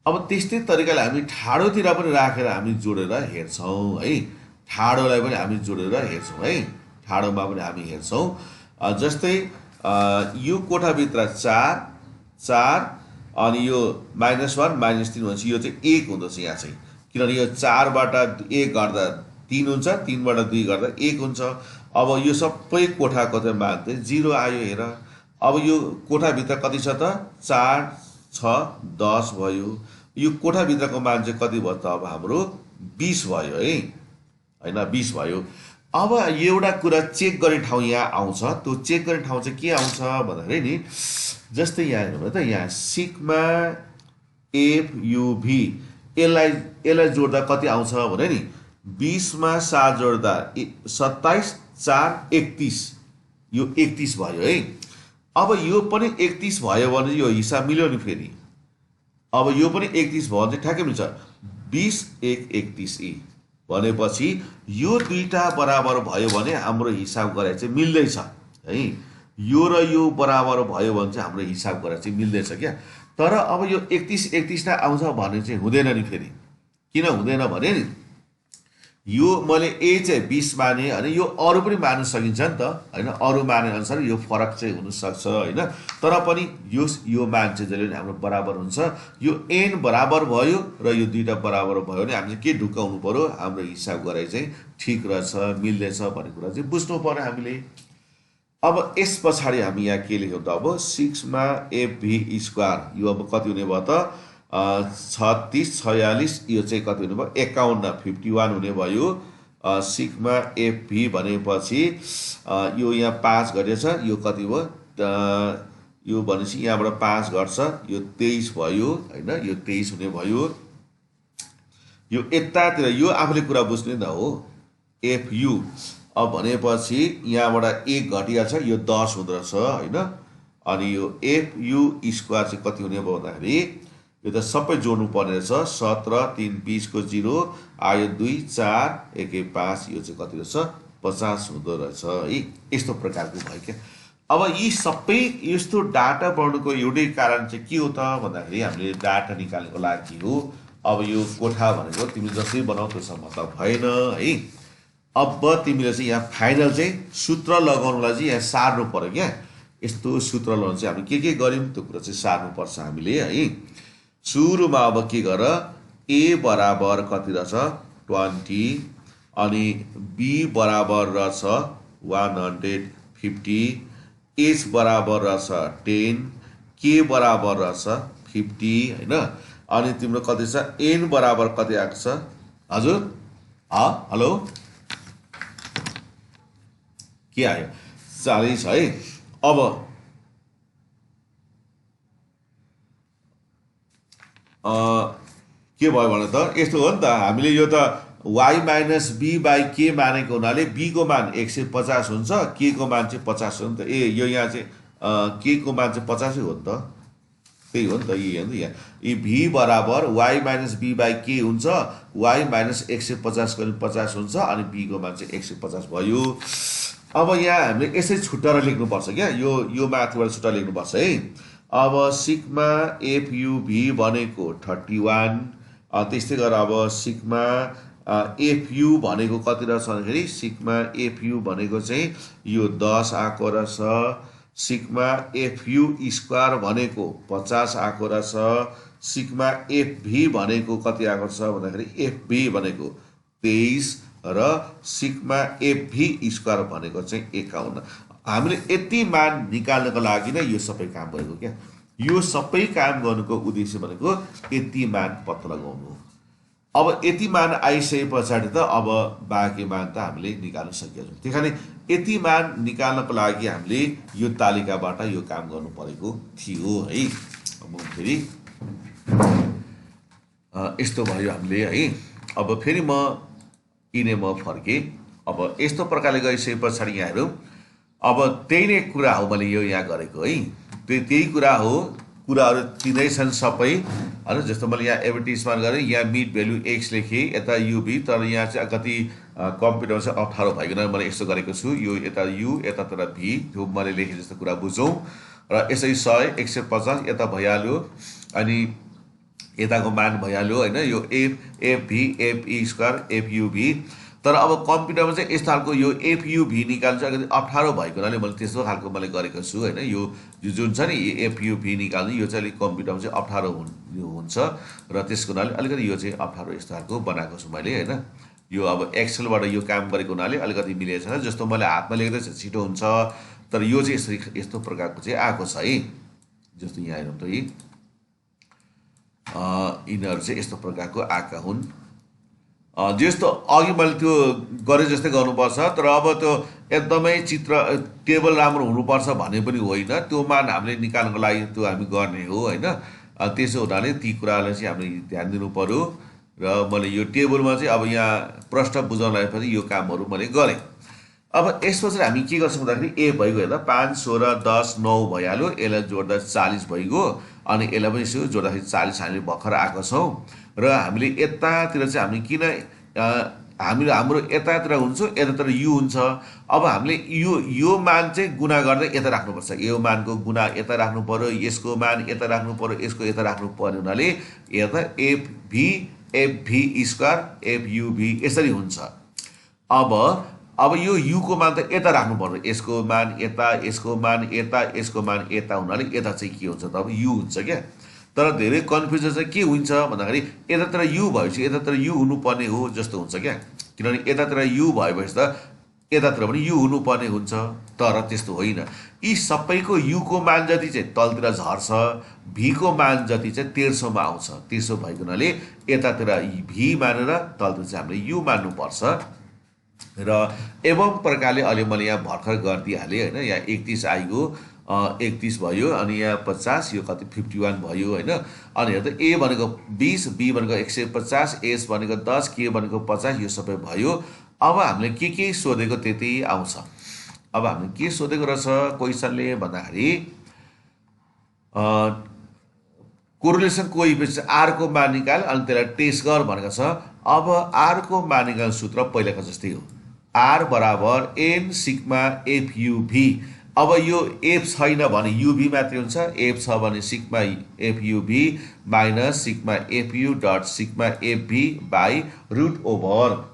अब त्यस्तै तरिकाले हामी ठाडोतिर पनि राखेर हामी जोडेर हेर्छौँ है। ठाडोलाई पनि हामी जोडेर हेर्छौँ है, ठाडोमा पनि हामी हेर्छौँ। जस्तै यो कोठाभित्र 4 4 अनि यो -1 -3 भनेपछि यो चाहिँ 1 हुँदछ यहाँ चाहिँ, किनभने यो 4 बाट 1 गर्दा 3 हुन्छ, 3 बाट 2 गर्दा 1 हुन्छ। अब यो सबै कोठाको चाहिँ मान चाहिँ 0 आयो हेर। अब यो कोठाभित्र कति छ त 4 6 10 भयो। यो कोठाभित्रको मान चाहिँ कति भयो त अब हाम्रो 20 भयो है, हैन 20 भयो। अब एउटा कुरा चेक गर्ने ठाउँ यहाँ आउँछ। त्यो चेक गर्ने ठाउँ चाहिँ के आउँछ भन्दाखेरि नि, जस्तै यहाँ हेर्नु त यहाँ सिग्मा FUV यसलाई जोड्दा कति आउँछ भने नि 20 मा 7 जोड्दा 27 4 31, यो 31 भयो है। अब यो पनि 31 भयो भने यो हिसाब मिल्यो नि फेरि। अब यो पनि 31 भयो भने ठ्याक्कै मिल्छ, 20 1 31 भनेपछि यो दुईटा बराबर भयो भने हाम्रो हिसाब गराइ चाहिँ मिल्दैछ है। यो र यो बराबर भयो भने चाहिँ हाम्रो हिसाब गराइ चाहिँ मिल्दैछ क्या। तर अब यो 31 31 नै आउँछ भने चाहिँ हुँदैन नि फेरि। किन हुँदैन भने नि यो मैले ए चाहिँ 20 माने अनि यो अरू पनि मान्न सकिन्छ नि त हैन, अरू माने अनुसार यो फरक चाहिँ हुन सक्छ हैन। तर पनि यो मान चाहिँ जहिले पनि हाम्रो बराबर हुन्छ। यो n बराबर भयो र यो दुईटा बराबर भयो भने हामीले के ढुकाउनु पर्यो, हाम्रो हिसाब गराइ चाहिँ ठिक रहेछ, मिल्दैछ भन्ने कुरा चाहिँ बुझ्नु पर्यो हामीले। अब यस पछाडि हामी यहाँ के लेख्यौँ त, अब सिग्मा FV स्क्वायर यो अब कति हुने भयो त 36 46, यो चाहिँ कति हुने भयो 51 51 हुने भयो। सिग्मा FV भनेपछि यो यहाँ 5 घटेछ, यो कति भयो यो भनेपछि यहाँबाट 5 घट्छ, यो 23 भयो हैन, यो 23 हुने भयो। यो यतातिर यो आफूले कुरा बुझ्ने न हो FU। अब भनेपछि यहाँबाट 1 घटिहाल्छ, यो 10 हुँदो रहेछ हैन। अनि यो FU स्क्वायर चाहिँ कति हुने भयो भन्दाखेरि यो त सबै जोड्नु पर्ने रहेछ। 17 3 20 को 0 आयो 2 4 1 5, यो चाहिँ कति रहेछ 50 हुँदो रहेछ है। यस्तो प्रकारको भयो क्या। अब यी सबै यस्तो डाटा बनाउनुको एउटै कारण चाहिँ के हो त भन्दाखेरि हामीले डाटा निकाल्नको लागि हो। अब यो कोठा भनेको तिमीले जसरी बनाऊ त्यसमा मतलब भएन है। अब तिमीले चाहिँ यहाँ फाइनल चाहिँ सूत्र लगाउनलाई चाहिँ यहाँ सार्नु पर्यो क्या। यस्तो सूत्र लगाउनु चाहिँ हामीले के गर्यौँ त्यो कुरा चाहिँ सार्नुपर्छ हामीले है। सुरुमा अब के गर, A बराबर कति रहेछ 20 अनि B बराबर रहेछ 150, H बराबर रहेछ 10, K बराबर रहेछ 50 हैन। अनि तिम्रो कति छ N बराबर कति आएको छ हजुर हेलो के आयो 40 है। अब के भयो भने त यस्तो हो नि त, हामीले यो त y minus b by k मानेको हुनाले b को मान 150 हुन्छ, k को मान चाहिँ 50 हो नि त। यो यहाँ चाहिँ k को मान चाहिँ 50 हो नि त, त्यही हो नि त। यहाँ v बराबर y minus b by k हुन्छ, y माइनस 150 गर्ने 50 हुन्छ अनि b को मान चाहिँ 150 भयो। अब यहाँ हामीले यसै छुट्टाएर लेख्नुपर्छ क्या, यो माथिबाट छुट्टा लेख्नुपर्छ है। अब सिग्मा FUV भनेको 31, त्यस्तै गरेर अब सिग्मा FU भनेको कति रहेछ भन्दाखेरि सिग्मा FU भनेको चाहिँ यो 10 आएको रहेछ। सिग्मा FU स्क्वायर भनेको 50 आएको रहेछ। सिग्मा FV भनेको कति आएको छ भन्दाखेरि FV भनेको 23 र सिग्मा FV स्क्वायर भनेको चाहिँ 51। हामीले यति मान निकाल्नको लागि नै यो सबै काम गरेको क्या। यो सबै काम गर्नुको उद्देश्य भनेको यति मान पत्ता लगाउनु। अब यति मान आइसके पछाडि त अब बाँकी मान त हामीले निकाल्न सकिएको छौँ। त्यही कारण यति मान निकाल्नको लागि हामीले यो तालिकाबाट यो काम गर्नु परेको थियो है। अब फेरि यस्तो भयो हामीले है। अब फेरि म फर्केँ। अब यस्तो प्रकारले गइसके पछाडि यहाँ हेरौँ। अब त्यही नै कुरा हो मैले यो यहाँ गरेको है। त्यही कुरा हो, कुराहरू तिनै छन् सबै होइन। जस्तो मैले यहाँ एडभर्टिजमेन्ट गरेँ, यहाँ मिड भ्यालु एक्स लेखेँ, यता युभी, तर यहाँ चाहिँ कति कम्प्युटरमा चाहिँ 18 भइकन मैले यस्तो गरेको छु। यो यता यु यतातिर भी, त्यो मैले लेखेँ जस्तो कुरा बुझौँ। र यसै 100 150 यता भइहाल्यो, अनि यताको मान भइहाल्यो होइन। यो एफभी एफई स्क्वायर एफयुभी। तर अब कम्प्युटरमा चाहिँ यस्तो खालको यो एफयुभी निकाल्नु चाहिँ अलिकति अप्ठ्यारो भएको हुनाले मैले त्यस्तो खालको मैले गरेको छु होइन। यो जुन छ नि एफयुभी निकाल्नु, यो चाहिँ अलिक कम्प्युटरमा चाहिँ अप्ठ्यारो हुन्छ र त्यसको हुनाले अलिकति यो चाहिँ अप्ठ्यारो यस्तो खालको बनाएको छु मैले होइन। यो अब एक्सेलबाट यो काम गरेको हुनाले अलिकति मिलेको छैन। जस्तो मैले हातमा लेख्दा छिटो हुन्छ, तर यो चाहिँ यसरी यस्तो प्रकारको चाहिँ आएको छ है। जस्तो यहाँ हेरौँ त, यिनीहरू चाहिँ यस्तो प्रकारको आएका हुन्। जस्तो अघि मैले त्यो गरे जस्तै गर्नुपर्छ, तर अब त्यो एकदमै चित्र टेबल राम्रो हुनुपर्छ भन्ने पनि होइन। त्यो मान हामीले निकाल्नको लागि त्यो हामी गर्ने हो होइन। त्यसो हुनाले ती कुरालाई चाहिँ हामीले ध्यान दिनु पऱ्यो। र मैले यो टेबलमा चाहिँ अब यहाँ प्रश्न बुझाउनलाई पनि यो कामहरू मैले गरेँ। अब यसपछि हामी के गर्छौँ भन्दाखेरि ए भइगयो हेर्दा 5 16 10 9 भइहाल्यो, यसलाई जोड्दा 40 भइगयो, अनि यसलाई पनि यसो जोड्दाखेरि 40 हामीले भर्खर आएको छौँ। र हामीले यतातिर चाहिँ हामी किन हाम्रो यतातिर हुन्छ, यतातिर यु हुन्छ। अब हामीले यो मान चाहिँ गुणा गर्दै यता राख्नुपर्छ। यो मानको गुणा यता राख्नु पऱ्यो, यसको मान यता राख्नु पऱ्यो, यसको यता राख्नु पर्यो हुनाले यता एफभी स्क्वायर एफयुभी यसरी हुन्छ। अब यो युको मान त यता राख्नु पर्यो, यसको मान यता, यसको मान यता, यसको मान यता हुनाले यता चाहिँ के हुन्छ त अब यु हुन्छ क्या। तर धेरै कन्फ्युजन चाहिँ के हुन्छ भन्दाखेरि यतातिर यु भएपछि यतातिर यु हुनुपर्ने हो जस्तो हुन्छ क्या। किनभने यतातिर यु भएपछि त यतातिर पनि यु हुनुपर्ने हुन्छ, तर त्यस्तो होइन। यी सबैको युको मान जति चाहिँ तलतिर झर्छ, भीको मान जति चाहिँ 1300 मा आउँछ। त्यसो भएको हुनाले यतातिर भी मानेर तलतिर चाहिँ हामीले यु मान्नुपर्छ। र एवं प्रकारले अहिले मैले यहाँ भर्खर गरिदिइहालेँ होइन। यहाँ 31 आइगयो, 31 भयो, अनि यहाँ 50, यो कति 51 भयो होइन। अनि हेर्दा ए भनेको 20, बी भनेको 150, एस भनेको 10, के भनेको 50, यो सबै भयो। अब हामीले के सोधेको त्यति आउँछ। अब हामीले के सोधेको रहेछ क्वेसनले भन्दाखेरि कोरिलेसन कोएफिसिएन्ट आरको मान निकाल अनि त्यसलाई टेस्ट गर भनेको छ। अब आरको मान निकाल्ने सूत्र पहिलाको जस्तै हो, आर बराबर एन सिग्मा एफयुभी। अब यो एफ छैन भने युभी मात्रै हुन्छ, एफ छ भने sigma fuv minus sigma fu dot sigma fv by root over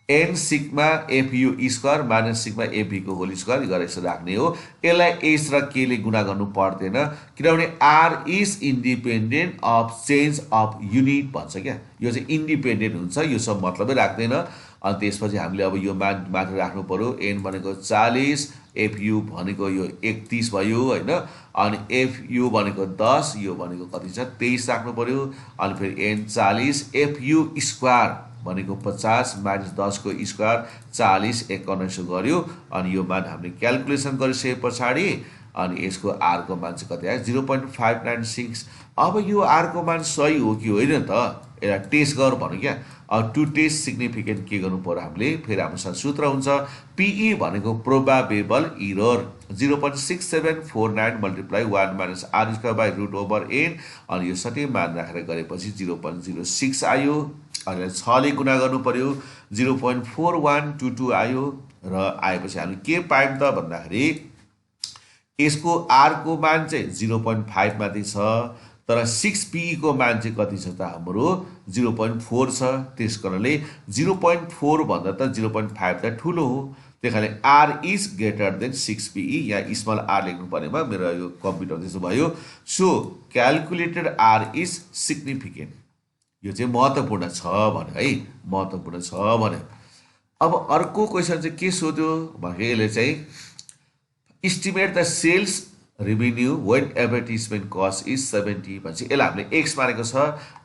n sigma fu square minus sigma fv को होल स्क्वायर गरेर यसो राख्ने हो। यसलाई एस र केले गुणा गर्नु पर्दैन, किनभने r is independent of change of unit भन्छ क्या। यो चाहिँ इन्डिपेन्डेन्ट हुन्छ, यो सब मतलबै राख्दैन। अनि त्यसपछि हामीले अब यो मान मात्र राख्नु पर्यो। एन भनेको 40, एफयु भनेको यो 31 भयो होइन, अनि एफयु भनेको 10, यो भनेको कति छ 23 राख्नु पर्यो। अनि फेरि एन 40, एफयु स्क्वायर भनेको 50 माइनस 10 को स्क्वायर 40 5100 गर्यो। अनि यो मान हामीले क्यालकुलेसन गरिसके पछाडि अनि यसको आर को मान चाहिँ कति आयो 0.596। अब यो आर को मान सही हो कि होइन त यसलाई टेस्ट गर भन्नु क्या। अब टु टेस्ट सिग्निफिकेन्ट के गर्नु पर्यो हामीले, फेरि हाम्रो सूत्र हुन्छ पिई भनेको probable error 0.6749 multiply 1 minus r square by root over n. अनि यो सबै मान राखेर गरेपछि 0.06 आयो। अनि 6 ले गुणा गर्नु पर्यो, 0.4122 आयो। र आएपछि हामीले के पायौँ त भन्दाखेरि यसको आर को मान चाहिँ 0.5 माथि छ, तर 6PE को मान चाहिँ कति छ त हाम्रो 0.4 छ। त्यस कारणले 0.4 भन्दा त 0.5 त ठुलो हो, त्यही कारणले are is greater than 6PE। यहाँ स्मल आर लेख्नु पर्नेमा मेरो यो कम्प्युटर त्यसो भयो। So calculated r is significant, यो चाहिँ महत्त्वपूर्ण छ भन्यो है, महत्त्वपूर्ण छ भन्यो। अब अर्को क्वेसन चाहिँ के सोध्यो भन्दाखेरि यसले चाहिँ estimate the sales revenue when advertisement cost is 70 भन्छ। यसलाई हामीले एक्स मानेको छ,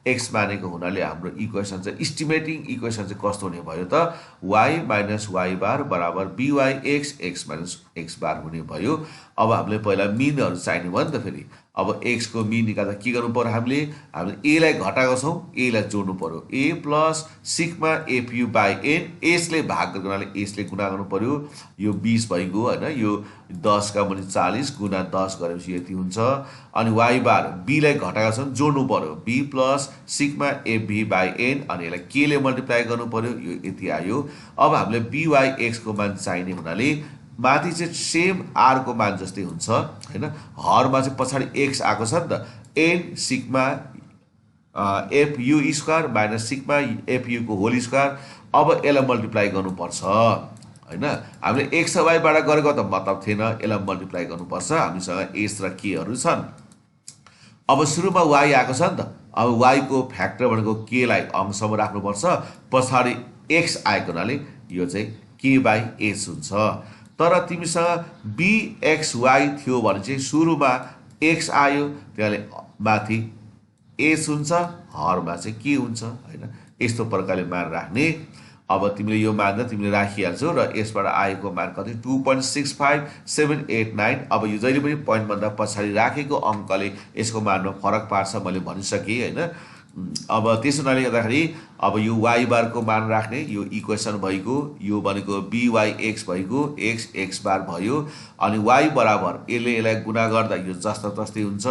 x मानेको हुनाले हाम्रो इक्वेसन चाहिँ इस्टिमेटिङ इक्वेसन चाहिँ कस्तो हुने भयो त y माइनस y बार बराबर byx x माइनस x बार हुने भयो। अब हामीले पहिला मिनहरू चाहिने भयो नि त फेरि। अब x को मिन निकाल्दा के गर्नु पर्यो हामीले a लाई घटाएको छौँ a लाई जोड्नु पर्यो a plus sigma fu by n s ले भाग गरेको हुनाले s ले गुणा गर्नु पर्यो यो 20 भइगयो हैन यो 10 का मुनि 40 गुणा 10 गरेपछि यति हुन्छ। अनि y बार b लाई घटाएको छौँ जोड्नु पर्यो b plus sigma fv by n अनि यसलाई k ले मल्टिप्लाई गर्नु पर्यो यो यति आयो। अब हामीले byx को मान चाहिने हुनाले माथि चाहिँ सेम r को मान जस्तै हुन्छ हैन हरमा चाहिँ पछाडी x आएको छ नि त n sigma fu square minus sigma fu को होल स्क्वायर। अब यसलाई मल्टिप्लाई गर्नुपर्छ हैन हामीले x र y बाट गरेको त मतलब थिएन यसलाई मल्टिप्लाई गर्नुपर्छ हामीसँग s र k हरू छन्। अब सुरुमा y आएको छ नि त अब y को फ्याक्टर भनेको k लाई अंशमा राख्नुपर्छ पछाडी x आएको हुनाले यो चाहिँ k बाइ h हुन्छ। तर तिमीसँग bxy थियो भने चाहिँ सुरुमा x आयो त्यसले माथि h हुन्छ हरमा चाहिँ के हुन्छ हैन यस्तो प्रकारले मान राख्ने। अब तिमीले यो मान तिमीले राखिहाल्छौ र यसबाट आएको मान कति 2.65789। अब यो जहिले पनि पोइन्ट भन्दा पछाडी राखेको अंकले यसको मानमा फरक पार्छ मैले भनिसके हैन। अब त्यसो हुनाले गर्दाखेरि अब यो y बार को मान राख्ने यो इक्वेसन भइगयो यो भनेको byx भइगयो x बार भयो अनि y बराबर यसले यसलाई गुणा गर्दा यो जस्ता तस्तै हुन्छ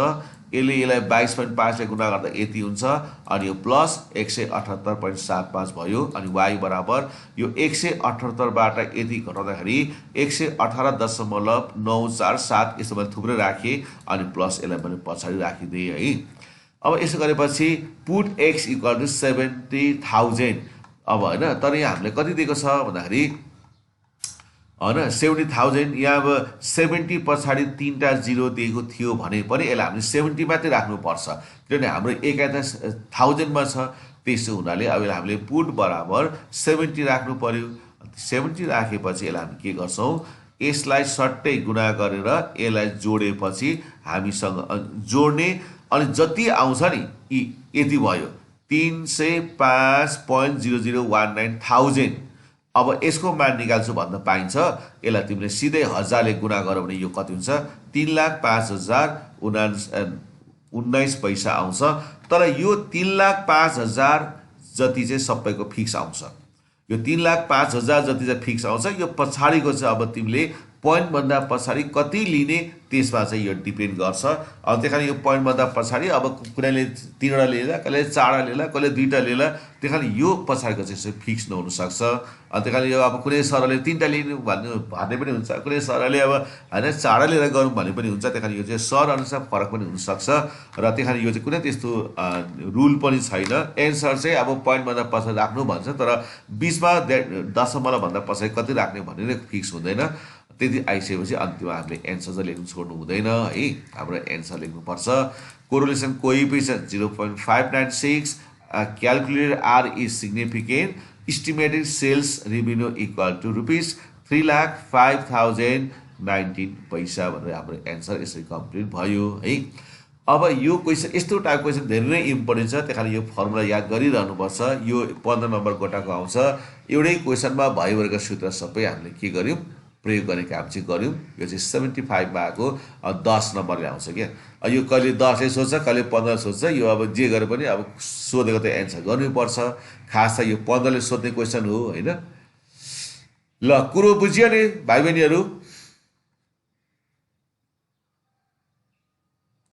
यसले यसलाई 22.5 ले गुणा गर्दा यति हुन्छ अनि यो प्लस 178.75 भयो अनि y बराबर यो 178 बाट यति घटाउँदाखेरि 118.947 यस्तो मैले थुप्रै राखे अनि प्लस यसलाई पनि पछाडी राखिदिए है। अब यसो गरेपछि पुट x इक्वल टु 70,000 अब हैन तर यहाँ हामीले कति दिएको छ भन्दाखेरि हैन 70,000 यहाँ अब 70 पछाडी 3टा 0 दिएको थियो भने पनि यसलाई हामीले 70 मात्रै राख्नु पर्छ किनभने हाम्रो एकाइ त 1000 मा छ। त्यसो हुनाले अब हामीले पुट बराबर 70 राख्नु पर्यो 70 राखेपछि यसलाई हामी के गर्छौं यसलाई सट्टै गुणा गरेर यसलाई जोडेपछि हामीसँग जोड्ने अनि जति आउँछ नि यति भयो 305.0019,000। अब यसको मान निकाल्छु भन्न पाइन्छ यसलाई तिमीले सिधै 1000 ले गुणा गर्यो भने यो कति हुन्छ 3,05,019 पैसा आउँछ। तर यो 3,05,000 जति चाहिँ सबैको फिक्स आउँछ यो 3,05,000 जति चाहिँ फिक्स आउँछ। यो पछाडीको चाहिँ अब तिमीले पोइन्ट भन्दा पछाडी कति लिने त्यसमा चाहिँ यो डिपेन्ड गर्छ। अनि त्यसकारण यो पोइन्ट भन्दा पछाडी अब कुनैले 3 वटा लिएला कसैले 4 वटा लिएला कसैले 2 टा लिएला त्यसकारण यो पछाडीको चाहिँ फिक्स नहुन सक्छ। अनि त्यसकारण यो अब कुनै सरले 3 टा लिनु भन्ने पनि हुन्छ कुनै सरले अब हैन 4 लिएर गरौँ भन्ने पनि हुन्छ। त्यसकारण यो चाहिँ सर अनुसार फरक पनि हुन सक्छ र त्यसकारण यो चाहिँ कुनै त्यस्तो रुल पनि छैन। एन्सर चाहिँ अब पोइन्ट भन्दा पछाडी राख्नु भन्छ तर बीचमा दशमलव भन्दा पछाडी कति राख्ने भन्ने फिक्स हुँदैन। त्यति आइसकेपछि अन्तिममा हामीले एन्सर चाहिँ लेख्नु छोड्नु हुँदैन है हाम्रो एन्सर लेख्नुपर्छ। Correlation coefficient 0.596 calculated r is significant estimated sales revenue equal to ₹3,05,019 पैसा भनेर हाम्रो एन्सर यसरी कम्प्लिट भयो है। अब यो क्वेशन यस्तो टाइप क्वेशन धेरै नै इम्पोर्टेन्ट छ त्यसकारण यो फर्मुला याद गरिरहनुपर्छ। यो 15 नम्बर कोटाको आउँछ एउटै क्वेशनमा भइरहेको सूत्र सबै हामीले के गर्यौं प्रयोग गर्ने काम चाहिँ गर्यौं। यो चाहिँ 75 मा आको 10 नम्बरले आउँछ के यो कहिले 10 ले सोच्छ कहिले 15 सोच्छ यो अब जे गरे पनि अब सोधेको त एन्सर गर्नै पर्छ। खास त यो 15 ले सोध्ने क्वेशन हो हैन। ल कुरो बुझियो नि भाइ बहिनीहरु।